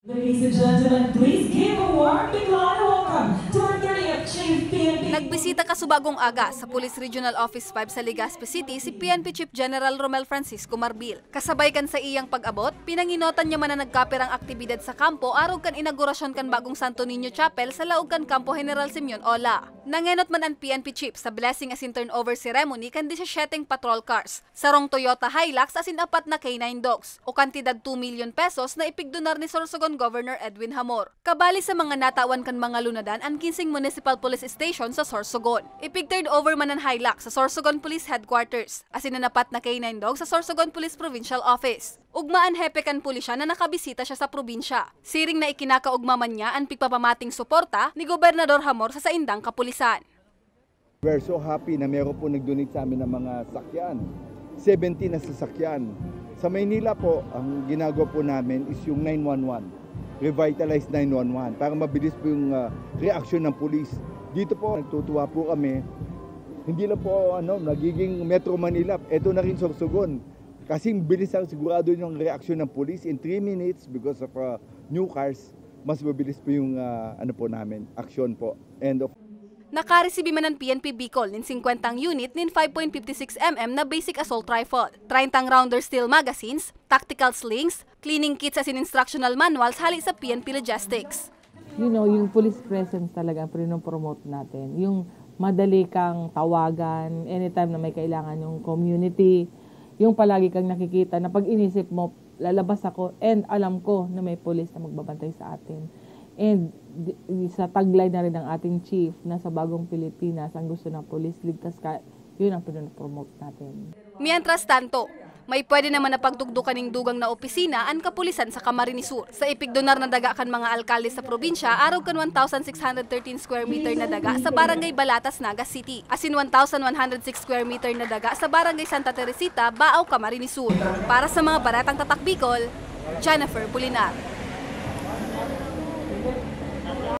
Ladies and gentlemen, please give a warm biglaan welcome to our Chief PNP. Nagbisita kasubagong aga sa Police Regional Office 5 sa Legazpi City si PNP Chief General Romel Francisco Marbil. Kasabay kan sa iyang pag-abot, pinangenotan niya man na nagkapirang aktibidad sa kampo arog kan inaugurasyon kan bagong Santo Niño Chapel sa laog kan Kampo General Simeon Ola. Nangenot man ang PNP Chief sa blessing as in turnover ceremony kan 17 patrol cars, sarong Toyota Hilux as in 4 na K9 dogs o kantidad 2 million pesos na ipigdonar ni Sorsogon Governor Edwin Hamor. Kabali sa mga natawan kan mga lunadan ang 15 Municipal Police Station sa Sorsogon. Ipig-turn over man ang Hilux sa Sorsogon Police Headquarters as in nanapat na K9 dog sa Sorsogon Police Provincial Office. Ugmaan hepe kan pulisya na nakabisita siya sa probinsya. Siring na ikinakaugma man niya ang pigpapamating suporta ni Gobernador Hamor sa saindang kapulisan. We're so happy na meron po nag-donate sa amin ng mga sakyan. 17 na sasakyan. Sa Maynila po, ang ginagawa po namin is yung 911. Revitalize 911 para mabilis po yung reaksyon ng pulis. Dito po, nagtutuwa po kami. Hindi lang po nagiging Metro Manila. Ito na rin Sorsogon. Kasi bilis ang sigurado yung reaksyon ng pulis in 3 minutes because of new cars. Mas mabilis po yung po namin, aksyon po. End of. Nakaresibi man ng PNP Bicol nin 50 unit nin 5.56mm na basic assault rifle, 30 rounder steel magazines, tactical slings, cleaning kits as in instructional manuals hali sa PNP Logistics. You know, yung police presence talaga promote natin. Yung madali kang tawagan anytime na may kailangan yung community. Yung palagi kang nakikita na pag inisip mo, lalabas ako and alam ko na may police na magbabantay sa atin. And sa taglay na rin ng ating chief na sa bagong Pilipinas, ang gusto ng police, ligtas ka, yun ang pinopromote natin. Mientras tanto, may pwede naman na pagdugdukan ng dugang na opisina ang kapulisan sa Camarines Sur. Sa ipigdonar na daga kan mga alkalde sa probinsya, araw kan 1,613 square meter na daga sa Barangay Balatas, Naga City. As in 1,106 square meter na daga sa Barangay Santa Teresita, Baaw, Camarines Sur. Para sa mga baratang tatak Bicol, Jennifer Polinar.